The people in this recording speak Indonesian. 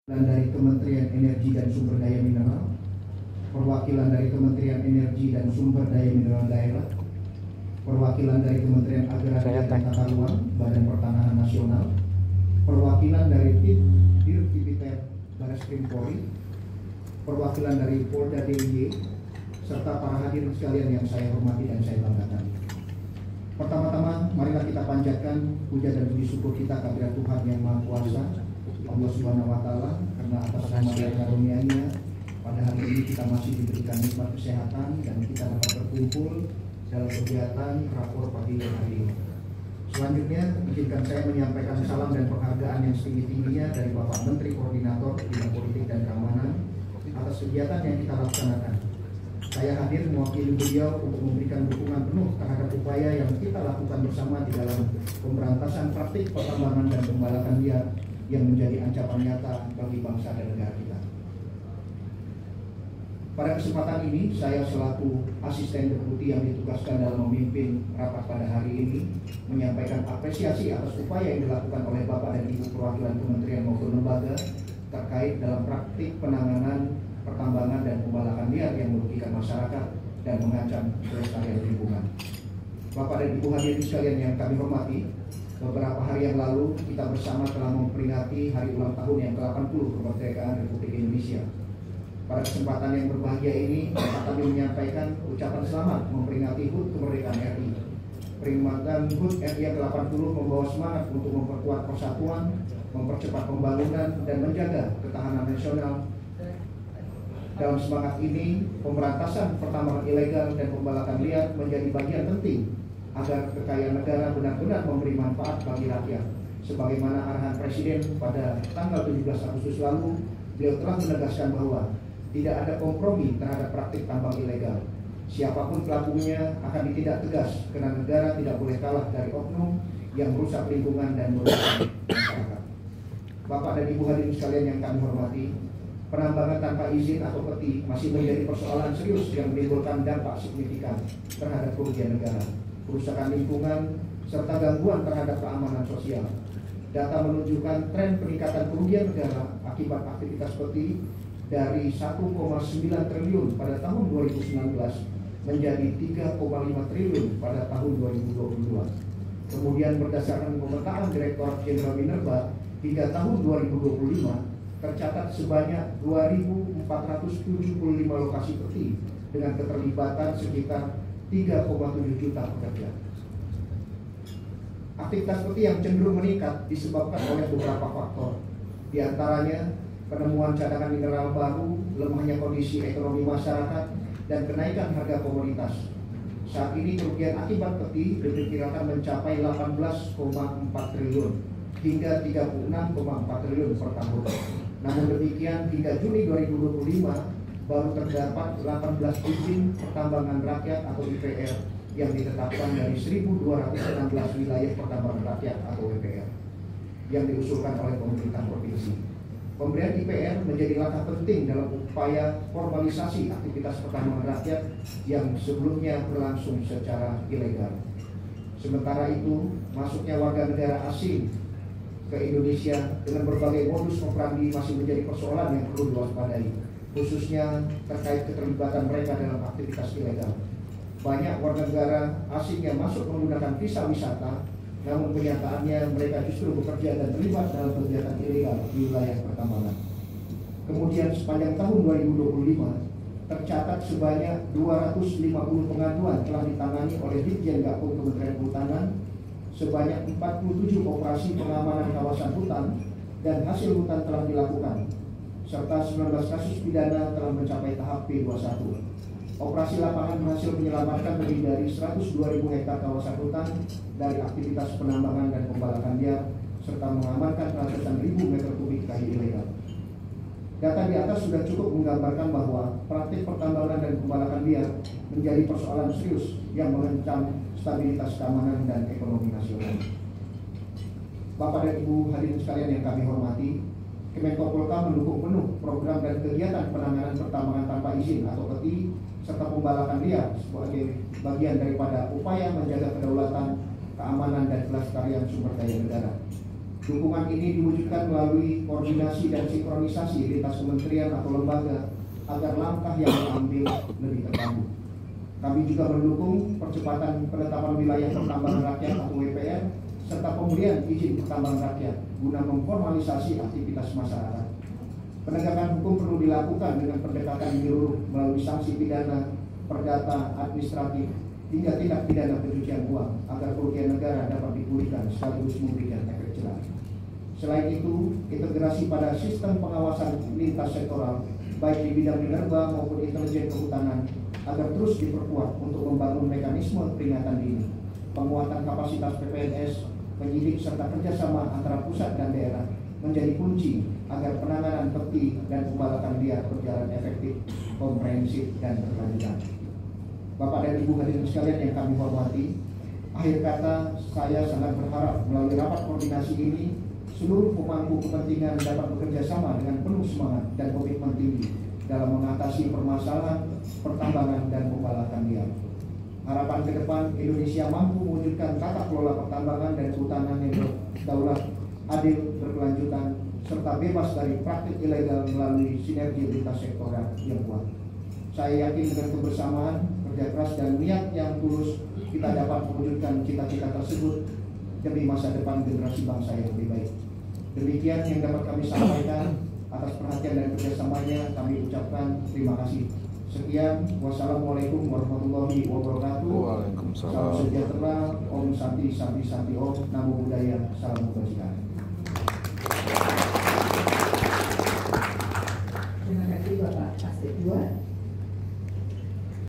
Dan dari Kementerian Energi dan Sumber Daya Mineral, perwakilan dari Kementerian Energi dan Sumber Daya Mineral Daerah, perwakilan dari Kementerian Agraria dan Tata Ruang, Badan Pertanahan Nasional, perwakilan dari Dir Tipiter Bareskrim Polri, perwakilan dari Polda DIY, serta para hadirin sekalian yang saya hormati dan saya banggakan. Pertama-tama, marilah kita panjatkan puja dan puji syukur kita kehadirat Tuhan Yang Maha Kuasa, Allah Subhanahu wa Ta'ala, karena atas nama dan karunia-Nya pada hari ini kita masih diberikan nikmat kesehatan dan kita dapat berkumpul dalam kegiatan rapor pagi hari ini. Selanjutnya, izinkan saya menyampaikan salam dan penghargaan yang setinggi-tingginya dari Bapak Menteri Koordinator Bidang Politik dan Keamanan atas kegiatan yang kita laksanakan. Saya hadir mewakili beliau untuk memberikan dukungan penuh terhadap upaya yang kita lakukan bersama di dalam pemberantasan praktik pertambangan dan pembalakan liar yang menjadi ancaman nyata bagi bangsa dan negara kita. Pada kesempatan ini, saya selaku asisten deputi yang ditugaskan dalam memimpin rapat pada hari ini menyampaikan apresiasi atas upaya yang dilakukan oleh Bapak dan Ibu perwakilan kementerian maupun lembaga terkait dalam praktik penanganan pertambangan dan pembalakan liar yang merugikan masyarakat dan mengancam kelestarian lingkungan. Bapak dan Ibu hadirin sekalian yang kami hormati, beberapa hari yang lalu kita bersama telah memperingati hari ulang tahun yang ke-80 kemerdekaan Republik Indonesia. Pada kesempatan yang berbahagia ini, kami menyampaikan ucapan selamat memperingati HUT kemerdekaan RI. Peringatan HUT RI yang ke-80 membawa semangat untuk memperkuat persatuan, mempercepat pembangunan, dan menjaga ketahanan nasional. Dalam semangat ini, pemberantasan pertambangan ilegal dan pembalakan liar menjadi bagian penting agar kekayaan negara benar-benar memberi manfaat bagi rakyat. Sebagaimana arahan Presiden pada tanggal 17 Agustus lalu, beliau telah menegaskan bahwa tidak ada kompromi terhadap praktik tambang ilegal. Siapapun pelakunya akan ditindak tegas, karena negara tidak boleh kalah dari oknum yang merusak lingkungan dan merusak masyarakat. Bapak dan Ibu hadirin sekalian yang kami hormati, penambangan tanpa izin atau peti masih menjadi persoalan serius yang menimbulkan dampak signifikan terhadap kerugian negara, kerusakan lingkungan, serta gangguan terhadap keamanan sosial. Data menunjukkan tren peningkatan kerugian negara akibat aktivitas peti dari 1,9 triliun pada tahun 2019 menjadi 3,5 triliun pada tahun 2022. Kemudian berdasarkan pemetaan Direktorat Jenderal Minerba hingga tahun 2025 tercatat sebanyak 2.475 lokasi peti dengan keterlibatan sekitar 3,7 juta pekerja. Aktivitas peti yang cenderung meningkat disebabkan oleh beberapa faktor, di antaranya penemuan cadangan mineral baru, lemahnya kondisi ekonomi masyarakat, dan kenaikan harga komoditas. Saat ini kerugian akibat peti diperkirakan mencapai 18,4 triliun hingga 36,4 triliun per tahun. Namun demikian, hingga Juni 2025 baru terdapat 18 izin pertambangan rakyat atau IPR yang ditetapkan dari 1.216 wilayah pertambangan rakyat atau WPR yang diusulkan oleh pemerintah provinsi. Pemberian IPR menjadi langkah penting dalam upaya formalisasi aktivitas pertambangan rakyat yang sebelumnya berlangsung secara ilegal. Sementara itu, masuknya warga negara asing ke Indonesia dengan berbagai modus operandi masih menjadi persoalan yang perlu diwaspadai, khususnya terkait keterlibatan mereka dalam aktivitas ilegal. Banyak warga negara asing yang masuk menggunakan visa wisata, namun kenyataannya mereka justru bekerja dan terlibat dalam kegiatan ilegal di wilayah pertambangan. Kemudian sepanjang tahun 2025 tercatat sebanyak 250 pengaduan telah ditangani oleh Ditjen Gapung Kementerian Kehutanan, sebanyak 47 operasi pengamanan kawasan hutan dan hasil hutan telah dilakukan, serta 19 kasus pidana telah mencapai tahap P21. Operasi lapangan berhasil menyelamatkan lebih dari 102.000 hektar kawasan hutan dari aktivitas penambangan dan pembalakan liar, serta mengamankan ratusan ribu meter kubik kayu ilegal. Data di atas sudah cukup menggambarkan bahwa praktik pertambangan dan pembalakan liar menjadi persoalan serius yang mengancam stabilitas keamanan dan ekonomi nasional. Bapak dan Ibu hadirin sekalian yang kami hormati, Kemenko Polhukam mendukung penuh program dan kegiatan penanganan pertambangan tanpa izin atau peti serta pembalakan liar sebagai bagian daripada upaya menjaga kedaulatan, keamanan, dan kelestarian sumber daya negara. Dukungan ini diwujudkan melalui koordinasi dan sinkronisasi lintas kementerian atau lembaga agar langkah yang diambil lebih terpadu. Kami juga mendukung percepatan penetapan wilayah pertambangan rakyat atau WPR serta pemberian izin pertambangan rakyat guna memformalisasi aktivitas masyarakat. Penegakan hukum perlu dilakukan dengan pendekatan menyeluruh melalui sanksi pidana, perdata, administratif, hingga tindak pidana pencucian uang agar kerugian negara dapat dipulihkan sekaligus memberikan efek jerah. Selain itu, integrasi pada sistem pengawasan lintas sektoral baik di bidang minerba maupun intelijen kehutanan agar terus diperkuat untuk membangun mekanisme peringatan dini, penguatan kapasitas PPNS, penyidik serta kerjasama antara pusat dan daerah menjadi kunci agar penanganan peti dan pembalakan liar berjalan efektif, komprehensif, dan berkelanjutan. Bapak dan Ibu hadirin sekalian yang kami hormati, akhir kata saya sangat berharap melalui rapat koordinasi ini seluruh pemangku kepentingan dapat bekerja sama dengan penuh semangat dan komitmen tinggi dalam mengatasi permasalahan pertambangan dan pembalakan liar. Harapan ke depan Indonesia mampu mewujudkan tata kelola pertambangan dan kehutanan yang berdaulat, adil, berkelanjutan, serta bebas dari praktik ilegal melalui sinergi lintas sektoral yang kuat. Saya yakin dengan kebersamaan, kerja keras, dan niat yang tulus kita dapat mewujudkan cita-cita tersebut demi masa depan generasi bangsa yang lebih baik. Demikian yang dapat kami sampaikan. Atas perhatian dan kerjasamanya kami ucapkan terima kasih. Sekian, wassalamualaikum warahmatullahi wabarakatuh. Waalaikumsalam. Salam sejahtera, Om Santi Santi Santi Om, Namo Buddhaya, salam kebajikan. Terima kasih Bapak Asep II.